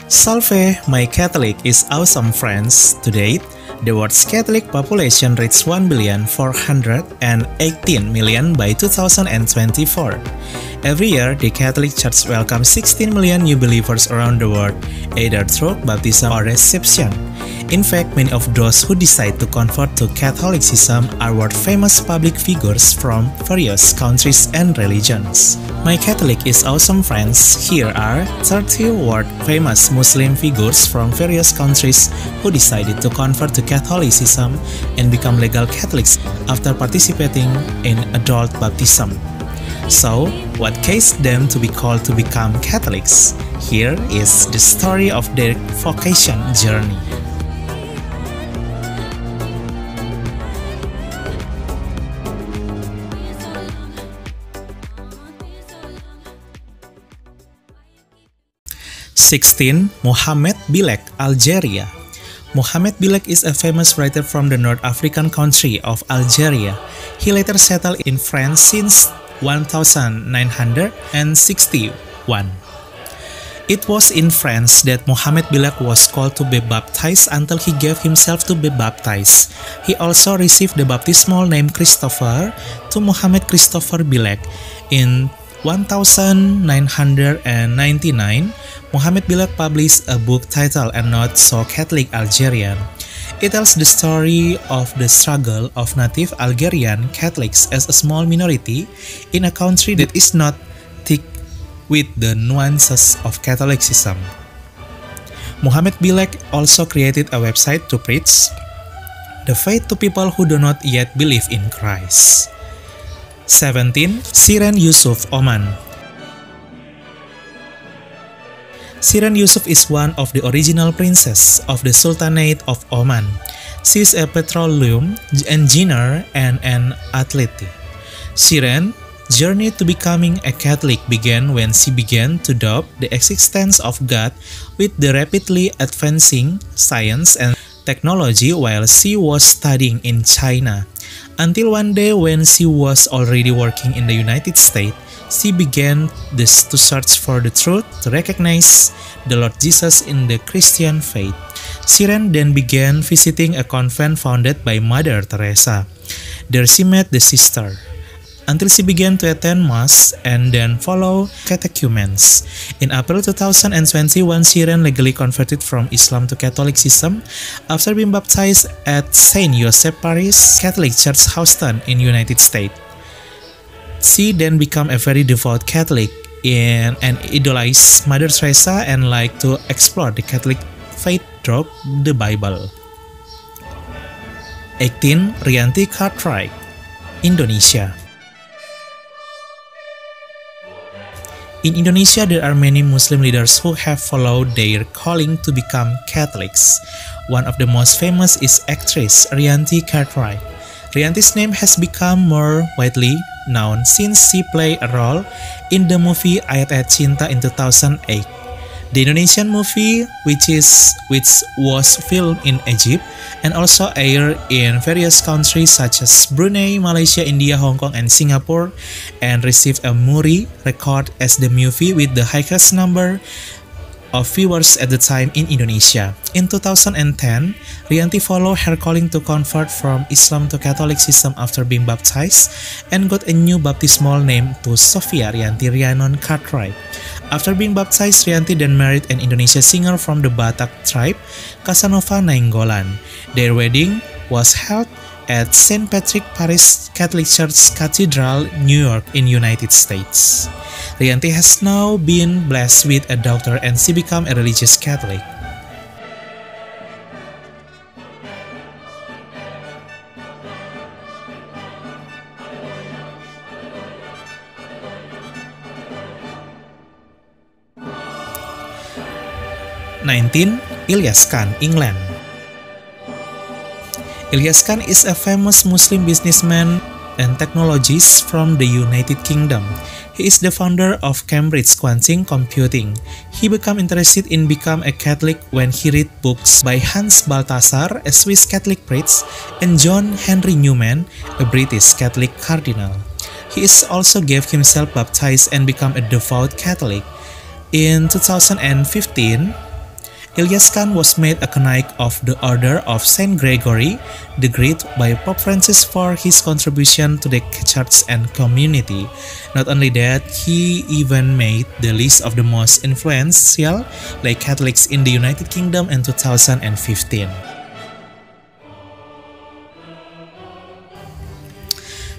Salve, my Catholic is awesome friends. To date, the world's Catholic population reached 1,418,000,000 by 2024. Every year, the Catholic Church welcomes 16 million new believers around the world, either through baptism or reception. In fact, many of those who decide to convert to Catholicism are world-famous public figures from various countries and religions. My Catholic is awesome friends. Here are 30 world-famous Muslim figures from various countries who decided to convert to Catholicism and become legal Catholics after participating in adult baptism. So, what caused them to be called to become Catholics? Here is the story of their vocation journey. Mohamed Bilek, Algeria. Mohamed Bilek is a famous writer from the North African country of Algeria. He later settled in France since 1961. It was in France that Mohamed Bilek was called to be baptized until he gave himself to be baptized. He also received the baptismal name Christopher to Mohamed Christopher Bilek. In 1999, Mohamed Bilek published a book titled A Not So Catholic Algerian. It tells the story of the struggle of native Algerian Catholics as a small minority in a country that is not thick with the nuances of Catholicism. Mohamed Bilek also created a website to preach the faith to people who do not yet believe in Christ. 17. Shirin Yusuf, Oman. Shirin Yusuf is one of the original princes of the Sultanate of Oman. She is a petroleum engineer and an athlete. Shirin's journey to becoming a Catholic began when she began to doubt the existence of God with the rapidly advancing science and technology while she was studying in China. Until one day when she was already working in the United States, she began to search for the truth to recognize the Lord Jesus in the Christian faith. Shirin then began visiting a convent founded by Mother Teresa. There she met the sister, until she began to attend Mass and then follow catechumens. In April 2021, Shirin legally converted from Islam to Catholicism after being baptized at St. Joseph Parish Catholic Church, Houston, in United States. She then became a very devout Catholic and idolized Mother Teresa and liked to explore the Catholic faith through the Bible. 18. Rianti Cartwright, Indonesia. In Indonesia, there are many Muslim leaders who have followed their calling to become Catholics. One of the most famous is actress Rianti Cartwright. Rianti's name has become more widely known since she played a role in the movie Ayat-Ayat Cinta in 2008. The Indonesian movie, which was filmed in Egypt and also aired in various countries such as Brunei, Malaysia, India, Hong Kong, and Singapore, and received a Muri record as the movie with the highest number of viewers at the time in Indonesia. In 2010, Rianti followed her calling to convert from Islam to Catholicism after being baptized and got a new baptismal name to Sophia Rianti Rhiannon Cartwright. After being baptized, Rianti then married an Indonesian singer from the Batak tribe, Casanova Nainggolan. Their wedding was held at St. Patrick Parish Catholic Church Cathedral, New York, in United States. Rianti has now been blessed with a daughter and she became a religious Catholic. Ilyas Khan, England. Ilyas Khan is a famous Muslim businessman and technologist from the United Kingdom. He is the founder of Cambridge Quantum Computing. He became interested in becoming a Catholic when he read books by Hans Balthasar, a Swiss Catholic priest, and John Henry Newman, a British Catholic cardinal. He is also gave himself baptized and become a devout Catholic. In 2015, Ilyas Khan was made a canonic of the Order of Saint Gregory the Great by Pope Francis for his contribution to the church and community. Not only that, he even made the list of the most influential lay Catholics in the United Kingdom in 2015.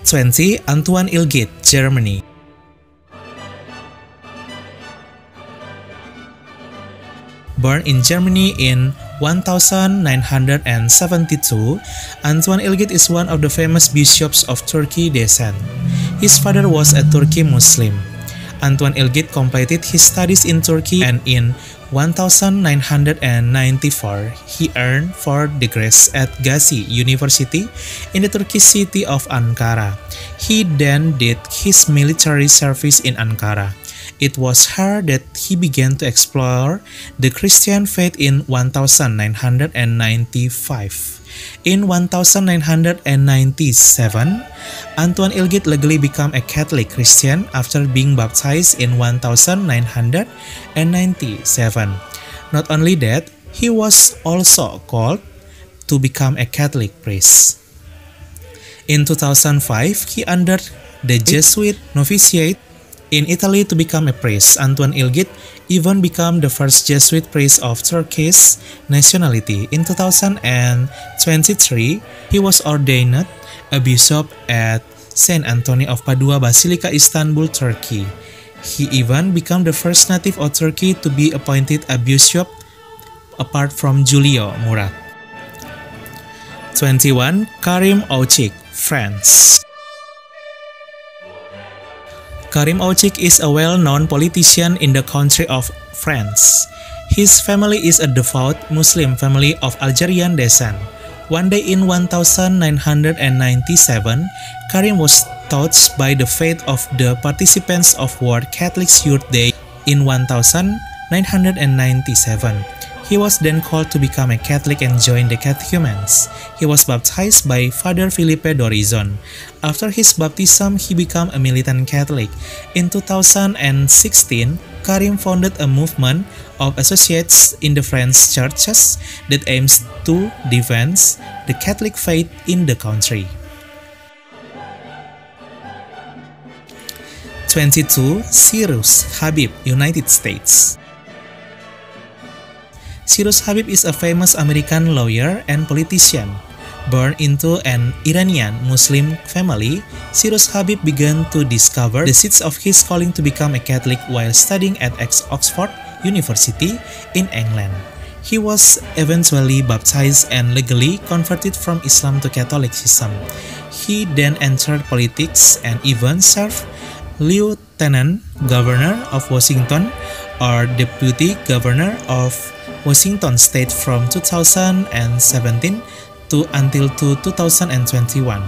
20. Antoine Ilgit, Germany. Born in Germany in 1972, Antoine Ilgit is one of the famous bishops of Turkey descent. His father was a Turkey Muslim. Antoine Ilgit completed his studies in Turkey, and in 1994, he earned 4 degrees at Gazi University in the Turkish city of Ankara. He then did his military service in Ankara. It was here that he began to explore the Christian faith in 1995. In 1997, Antoine Ilgit legally became a Catholic Christian after being baptized in 1997. Not only that, he was also called to become a Catholic priest. In 2005, he entered the Jesuit novitiate in Italy to become a priest. Antoine Ilgit even became the first Jesuit priest of Turkish nationality. In 2023, he was ordained a bishop at Saint Anthony of Padua Basilica, Istanbul, Turkey. He even became the first native of Turkey to be appointed a bishop apart from Giulio Murat. 21. Karim Ouchik, France. Karim Ouchik is a well-known politician in the country of France. His family is a devout Muslim family of Algerian descent. One day in 1997, Karim was touched by the faith of the participants of World Catholic Youth Day in 1997. He was then called to become a Catholic and join the catechumens. He was baptized by Father Philippe d'Horizon. After his baptism, he became a militant Catholic. In 2016, Karim founded a movement of associates in the French churches that aims to defend the Catholic faith in the country. 22. Cyrus Habib, United States. Cyrus Habib is a famous American lawyer and politician. Born into an Iranian Muslim family, Cyrus Habib began to discover the seeds of his calling to become a Catholic while studying at Oxford University in England. He was eventually baptized and legally converted from Islam to Catholicism. He then entered politics and even served Lieutenant Governor of Washington or Deputy Governor of Washington State from 2017 to until 2021.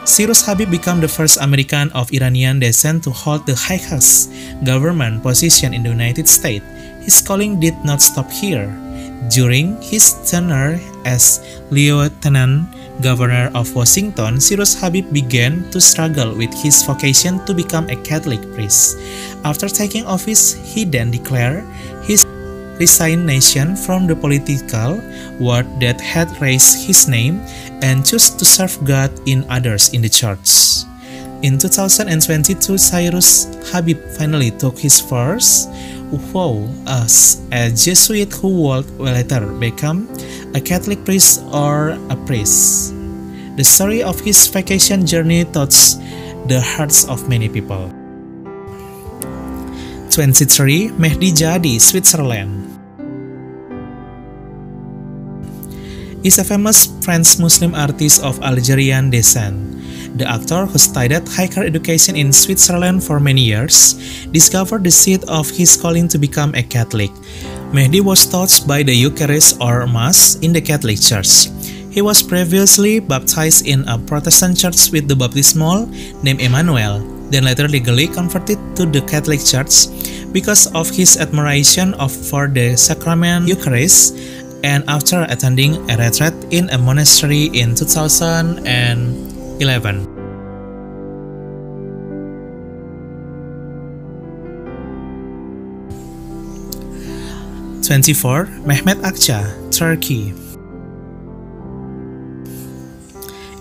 Cyrus Habib became the first American of Iranian descent to hold the highest government position in the United States. His calling did not stop here. During his tenure as Lieutenant Governor of Washington, Cyrus Habib began to struggle with his vocation to become a Catholic priest. After taking office, he then declared his resignation from the political world that had raised his name and chose to serve God in others in the church. In 2022, Cyrus Habib finally took his first vow as a Jesuit who would later become a Catholic priest or a priest. The story of his vocation journey touched the hearts of many people. 23. Mehdi Jadi, Switzerland. Is a famous French Muslim artist of Algerian descent. The actor, who studied higher education in Switzerland for many years, discovered the seed of his calling to become a Catholic. Mehdi was taught by the Eucharist or Mass in the Catholic Church. He was previously baptized in a Protestant church with the baptismal name Emmanuel, then later legally converted to the Catholic Church because of his admiration for the sacrament Eucharist, and after attending a retreat in a monastery in 2011. 23. 24. Mehmet Akça, Turkey,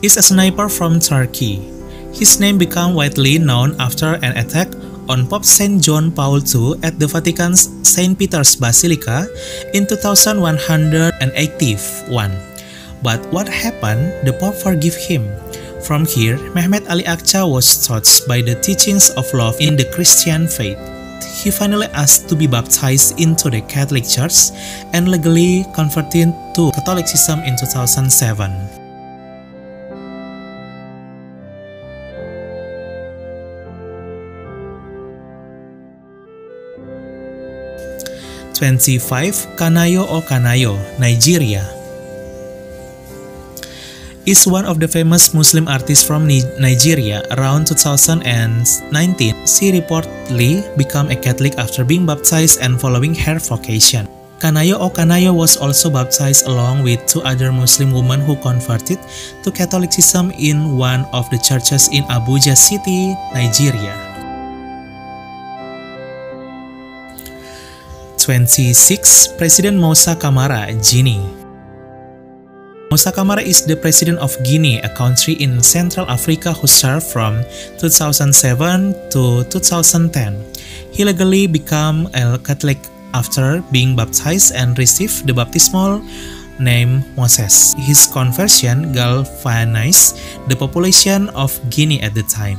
is a sniper from Turkey. His name became widely known after an attack on Pope Saint John Paul II at the Vatican's St. Peter's Basilica in 2181. But what happened? The Pope forgave him. From here, Mehmet Ali Akça was touched by the teachings of love in the Christian faith. He finally asked to be baptized into the Catholic Church and legally converted to Catholicism in 2007. Kanayo O Kanayo, Nigeria, is one of the famous Muslim artists from Nigeria. Around 2019, she reportedly became a Catholic after being baptized and following her vocation. Kanayo O Kanayo was also baptized along with two other Muslim women who converted to Catholicism in one of the churches in Abuja City, Nigeria. 26. President Moussa Camara, Guinea. Moussa Camara is the president of Guinea, a country in Central Africa who served from 2007 to 2010. He legally became a Catholic after being baptized and received the baptismal name Moses. His conversion galvanized the population of Guinea at the time.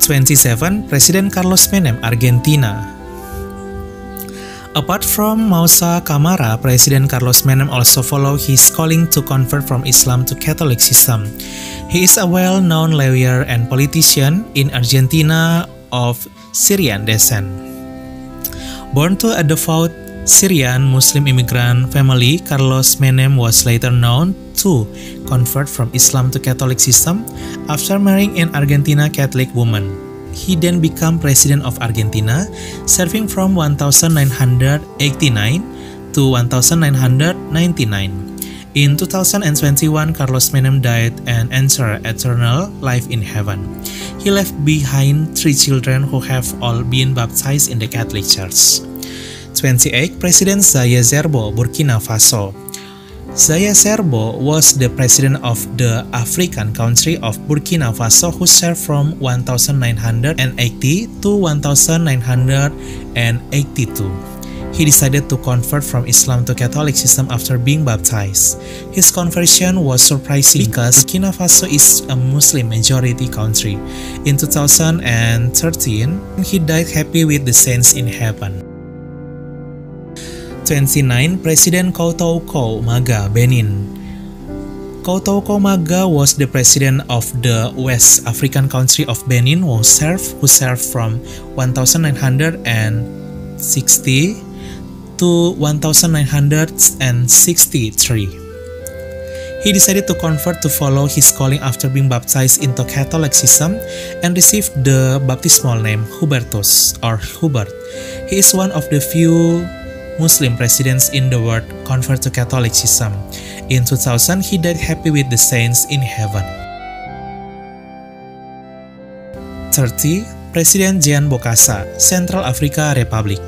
27. President Carlos Menem, Argentina. Apart from Moussa Camara, President Carlos Menem also followed his calling to convert from Islam to Catholicism. He is a well-known lawyer and politician in Argentina of Syrian descent. Born to a devout Syrian Muslim immigrant family, Carlos Menem was later known to convert from Islam to Catholicism after marrying an Argentina Catholic woman. He then became president of Argentina, serving from 1989 to 1999. In 2021, Carlos Menem died and entered eternal life in heaven. He left behind 3 children who have all been baptized in the Catholic Church. 28. President Zaya Zerbo, Burkina Faso. Zaya Zerbo was the president of the African country of Burkina Faso who served from 1980 to 1982. He decided to convert from Islam to Catholicism after being baptized. His conversion was surprising because Burkina Faso is a Muslim majority country. In 2013, he died happy with the saints in heaven. 29. President Koutoukou Maga, Benin. Koutoukou Maga was the president of the West African country of Benin who served from 1960 to 1963. He decided to convert to follow his calling after being baptized into Catholicism and received the baptismal name Hubertus or Hubert. He is one of the few Muslim presidents in the world convert to Catholicism. In 2000, he died happy with the saints in heaven. 30. President Jean Bokassa, Central Africa Republic.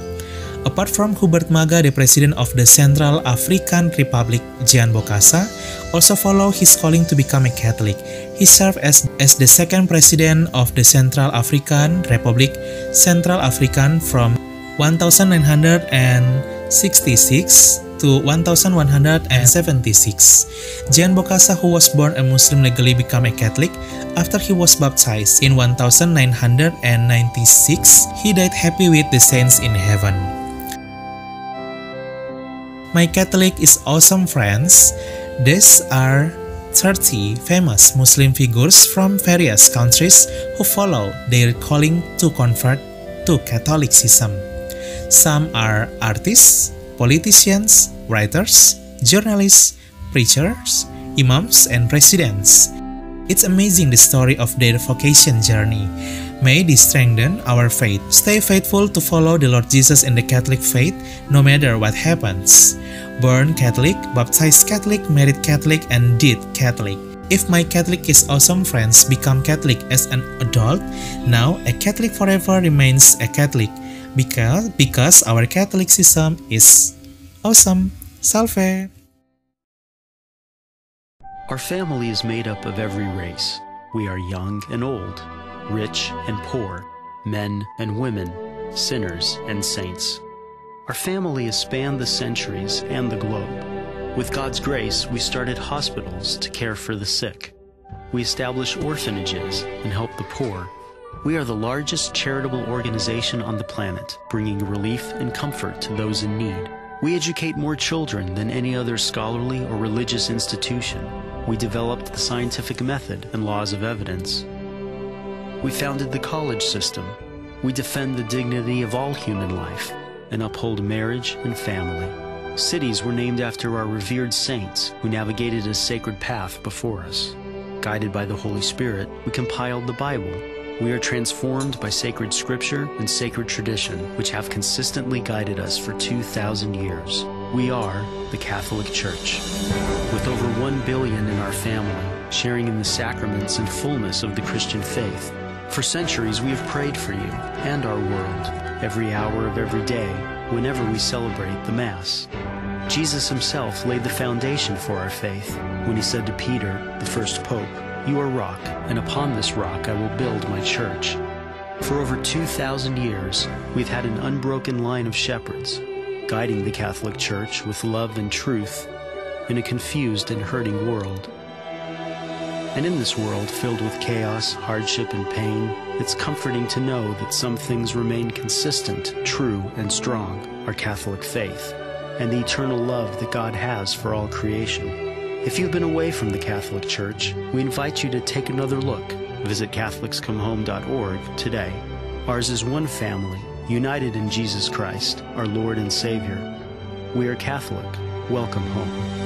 Apart from Hubert Maga, the president of the Central African Republic, Jean Bokassa, also followed his calling to become a Catholic. He served as the second president of the Central African Republic, Central African from 1966 to 1176. Jean Bokassa, who was born a Muslim, legally became a Catholic after he was baptized in 1996. He died happy with the saints in heaven. My Catholic is awesome, friends. These are 30 famous Muslim figures from various countries who follow their calling to convert to Catholicism. Some are artists, politicians, writers, journalists, preachers, imams, and presidents. It's amazing the story of their vocation journey. May this strengthen our faith. Stay faithful to follow the Lord Jesus in the Catholic faith no matter what happens. Born Catholic, baptized Catholic, married Catholic, and dead Catholic. If My Catholic is awesome, friends become Catholic as an adult, now a Catholic forever remains a Catholic. Because our Catholicism is awesome. Salve! Our family is made up of every race. We are young and old, rich and poor, men and women, sinners and saints. Our family has spanned the centuries and the globe. With God's grace, we started hospitals to care for the sick. We establish orphanages and help the poor. We are the largest charitable organization on the planet, bringing relief and comfort to those in need. We educate more children than any other scholarly or religious institution. We developed the scientific method and laws of evidence. We founded the college system. We defend the dignity of all human life and uphold marriage and family. Cities were named after our revered saints who navigated a sacred path before us. Guided by the Holy Spirit, we compiled the Bible. We are transformed by sacred scripture and sacred tradition, which have consistently guided us for 2,000 years. We are the Catholic Church. With over 1 billion in our family, sharing in the sacraments and fullness of the Christian faith. For centuries, we have prayed for you and our world, every hour of every day, whenever we celebrate the Mass. Jesus himself laid the foundation for our faith when he said to Peter, the first pope, "You are rock, and upon this rock I will build my church." For over 2,000 years, we've had an unbroken line of shepherds, guiding the Catholic Church with love and truth in a confused and hurting world. And in this world filled with chaos, hardship, and pain, it's comforting to know that some things remain consistent, true, and strong, our Catholic faith, and the eternal love that God has for all creation. If you've been away from the Catholic Church, we invite you to take another look. Visit CatholicsComeHome.org today. Ours is one family, united in Jesus Christ, our Lord and Savior. We are Catholic. Welcome home.